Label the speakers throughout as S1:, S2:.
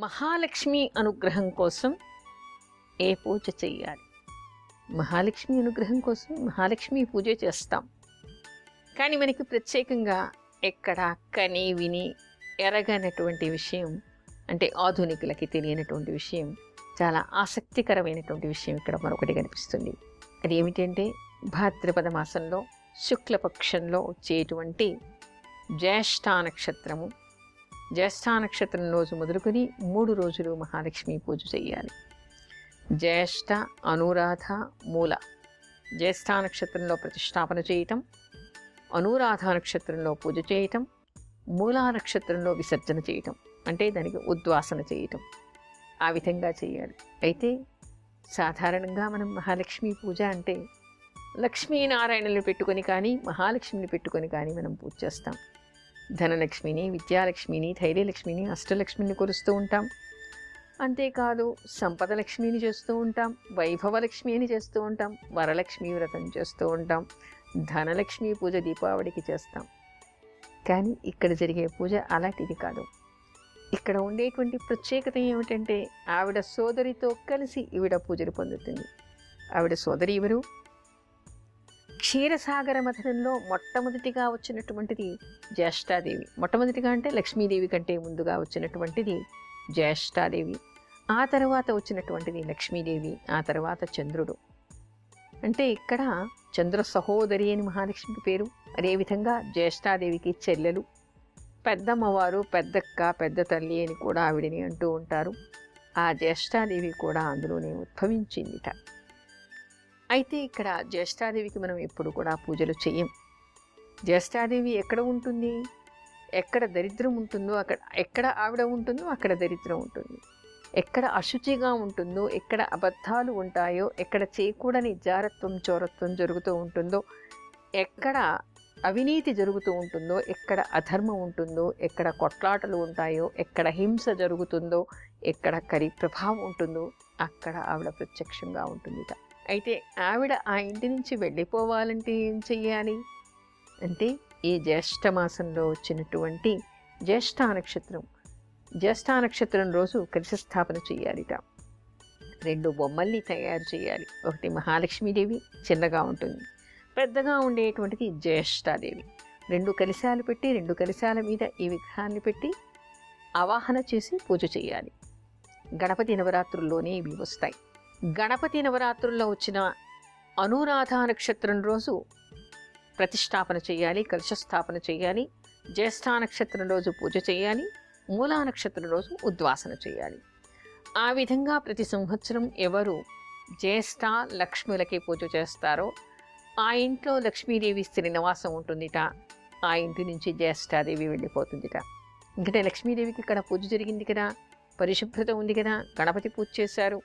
S1: మహాలక్ష్మి అనుగ్రహం కోసం ఏ పూజ చెయ్యాలి? మహాలక్ష్మి అనుగ్రహం కోసం మహాలక్ష్మి పూజ చేస్తాం. కానీ మనకి ప్రత్యేకంగా ఎక్కడ కని విని ఎరగనటువంటి విషయం, అంటే ఆధునికులకి తెలియనటువంటి విషయం, చాలా ఆసక్తికరమైనటువంటి విషయం ఇక్కడ మరొకటి కనిపిస్తుంది. అది ఏమిటంటే భాద్రపద మాసంలో శుక్లపక్షంలో వచ్చేటువంటి జ్యేష్ఠ నక్షత్రము. జ్యేష్ఠ నక్షత్రం రోజు మొదలుకొని 3 రోజులు మహాలక్ష్మి పూజ చేయాలి. జ్యేష్ఠ, అనురాధ, మూల. జ్యేష్ఠ నక్షత్రంలో ప్రతిష్టాపన చేయటం, అనురాధ నక్షత్రంలో పూజ చేయటం, మూలా నక్షత్రంలో విసర్జన చేయటం, అంటే దానికి ఉద్వాసన చేయటం. ఆ విధంగా చేయాలి. అయితే సాధారణంగా మనం మహాలక్ష్మి పూజ అంటే లక్ష్మీనారాయణులు పెట్టుకొని కానీ మహాలక్ష్మిని పెట్టుకొని కానీ మనం పూజ చేస్తాం. ధనలక్ష్మిని, విద్యాలక్ష్మిని, ధైర్యలక్ష్మిని, అష్టలక్ష్మిని కొలుస్తూ ఉంటాం. అంతేకాదు సంపదలక్ష్మిని చేస్తూ ఉంటాం, వైభవలక్ష్మిని చేస్తూ ఉంటాం, వరలక్ష్మి వ్రతం చేస్తూ ఉంటాం, ధనలక్ష్మి పూజ దీపావళికి చేస్తాం. కానీ ఇక్కడ జరిగే పూజ అలాంటిది కాదు. ఇక్కడ ఉండేటువంటి ప్రత్యేకత ఏమిటంటే ఆవిడ సోదరితో కలిసి ఈవిడ పూజలు పొందుతుంది. ఆవిడ సోదరి ఎవరు? క్షీరసాగర మథనంలో మొట్టమొదటిగా వచ్చినటువంటిది జ్యేష్ఠాదేవి. మొట్టమొదటిగా అంటే లక్ష్మీదేవి కంటే ముందుగా వచ్చినటువంటిది జ్యేష్ఠాదేవి. ఆ తర్వాత వచ్చినటువంటిది లక్ష్మీదేవి, ఆ తర్వాత చంద్రుడు. అంటే ఇక్కడ చంద్ర సహోదరి అని మహాలక్ష్మికి పేరు. అదేవిధంగా జ్యేష్ఠాదేవికి చెల్లెలు, పెద్దమ్మవారు, పెద్దక్క, పెద్ద తల్లి అని కూడా ఆవిడని అంటూ ఉంటారు. ఆ జ్యేష్ఠాదేవి కూడా అందులోనే ఉద్భవించిందిట. అయితే ఇక్కడ జ్యేష్ఠాదేవికి మనం ఎప్పుడు కూడా పూజలు చెయ్యం. జ్యేష్ఠాదేవి ఎక్కడ ఉంటుంది? ఎక్కడ దరిద్రం ఉంటుందో ఎక్కడ ఆవిడ ఉంటుందో అక్కడ దరిద్రం ఉంటుంది. ఎక్కడ అశుచిగా ఉంటుందో, ఎక్కడ అబద్ధాలు ఉంటాయో, ఎక్కడ చేయకూడని జారత్వం, చోరత్వం జరుగుతూ ఉంటుందో, ఎక్కడ అవినీతి జరుగుతూ ఉంటుందో, ఎక్కడ అధర్మం ఉంటుందో, ఎక్కడ కొట్లాటలు ఉంటాయో, ఎక్కడ హింస జరుగుతుందో, ఎక్కడ కరి ప్రభావం ఉంటుందో అక్కడ ఆవిడ ప్రత్యక్షంగా ఉంటుందిట. అయితే ఆవిడ ఆ ఇంటి నుంచి వెళ్ళిపోవాలంటే ఏం చెయ్యాలి అంటే ఈ జ్యేష్ఠ మాసంలో వచ్చినటువంటి జ్యేష్ఠ నక్షత్రం, జ్యేష్ఠ నక్షత్రం రోజు కలశ స్థాపన చేయాలిట. 2 బొమ్మల్ని తయారు చేయాలి. ఒకటి మహాలక్ష్మీదేవి చిన్నగా ఉంటుంది, పెద్దగా ఉండేటువంటిది జ్యేష్ఠాదేవి. 2 కలశాలు పెట్టి 2 కలశాల మీద ఈ విగ్రహాన్ని పెట్టి ఆవాహన చేసి పూజ చేయాలి. గణపతి నవరాత్రుల్లోనే ఇవి వస్తాయి. గణపతి నవరాత్రుల్లో వచ్చిన అనురాధ నక్షత్రం రోజు ప్రతిష్టాపన చేయాలి, కలశస్థాపన చేయాలి. జ్యేష్ఠ నక్షత్రం రోజు పూజ చేయాలి, మూలా నక్షత్రం రోజు ఉద్వాసన చేయాలి. ఆ విధంగా ప్రతి సంవత్సరం ఎవరు జ్యేష్ఠ లక్ష్ములకి పూజ చేస్తారో ఆ ఇంట్లో లక్ష్మీదేవి స్థిర నివాసం ఉంటుందిట. ఆ ఇంటి నుంచి జ్యేష్ఠాదేవి వెళ్ళిపోతుందిట. ఎందుకంటే లక్ష్మీదేవికి ఇక్కడ పూజ జరిగింది కదా, పరిశుభ్రత ఉంది కదా, గణపతి పూజ చేశారు,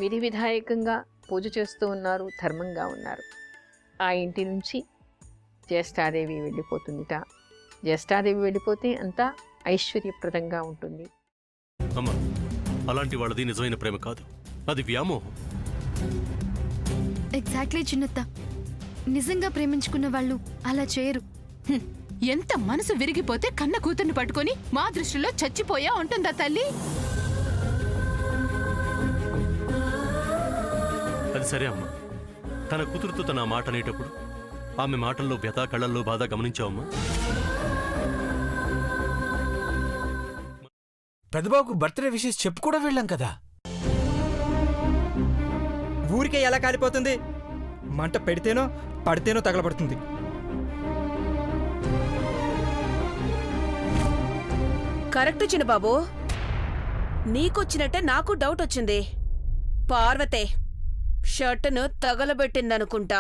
S1: విధి విధాయకంగా పూజ చేస్తూ ఉన్నారు, ధర్మంగా ఉన్నారు. ఆ ఇంటి నుంచి జ్యేష్ఠాదేవి వెళ్ళిపోతుందిట. జ్యేష్ఠాదేవి వెళ్ళిపోతే అంతా ఐశ్వర్యప్రదంగా ఉంటుంది.
S2: అమ్మా, అలాంటి వాళ్ళది నిజమైన ప్రేమ కాదు, అది వ్యామోహం.
S3: ఎగ్జాక్ట్లీ చిన్నత్త, నిజంగా ప్రేమించుకున్న వాళ్ళు అలా చేయరు.
S4: ఎంత మనసు విరిగిపోతే కన్న కూతుర్ని పట్టుకొని మా దృష్టిలో చచ్చిపోయా ఉంటుందా తల్లి?
S2: అది సరే అమ్మా, తన కూతురుతో తన మాట అనేటప్పుడు ఆమె మాటల్లో వ్యథ, కళ్ళల్లో బాధ గమనించావమ్మా?
S5: పెద్దబాబుకు బర్త్డే విషెస్ చెప్పు కూడా వెళ్ళాం కదా.
S6: ఊరికే ఎలా కాలిపోతుంది? మంట పెడితేనో పడితేనో తగలబడుతుంది.
S7: కరెక్ట్ చిన్నబాబు, నీకొచ్చినట్టే నాకు డౌట్ వచ్చింది. పార్వతే షర్టును తగలబెట్టిందనుకుంటా.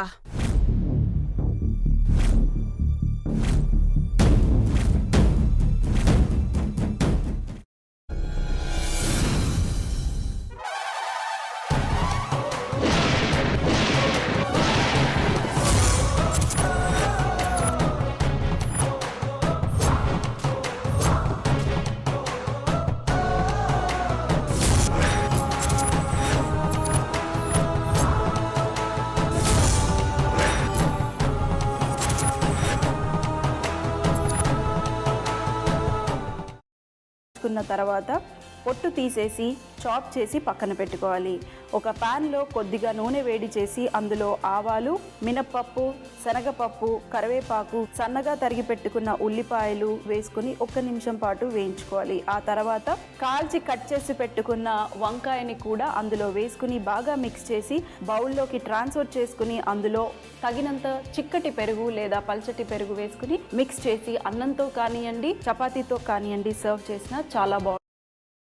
S8: చేసుకున్న తర్వాత పొట్టు తీసేసి చాప్ చేసి పక్కన పెట్టుకోవాలి. ఒక ప్యాన్లో కొద్దిగా నూనె వేడి చేసి అందులో ఆవాలు, మినప్పప్పు, శనగపప్పు, కరివేపాకు, సన్నగా తరిగి పెట్టుకున్న ఉల్లిపాయలు వేసుకుని 1 నిమిషం పాటు వేయించుకోవాలి. ఆ తర్వాత కాల్చి కట్ చేసి పెట్టుకున్న వంకాయని కూడా అందులో వేసుకుని బాగా మిక్స్ చేసి బౌల్లోకి ట్రాన్స్ఫర్ చేసుకుని అందులో తగినంత చిక్కటి పెరుగు లేదా పల్చటి పెరుగు వేసుకుని మిక్స్ చేసి అన్నంతో కానివ్వండి, చపాతీతో కానివ్వండి సర్వ్ చేసినా చాలా బాగుంటుంది.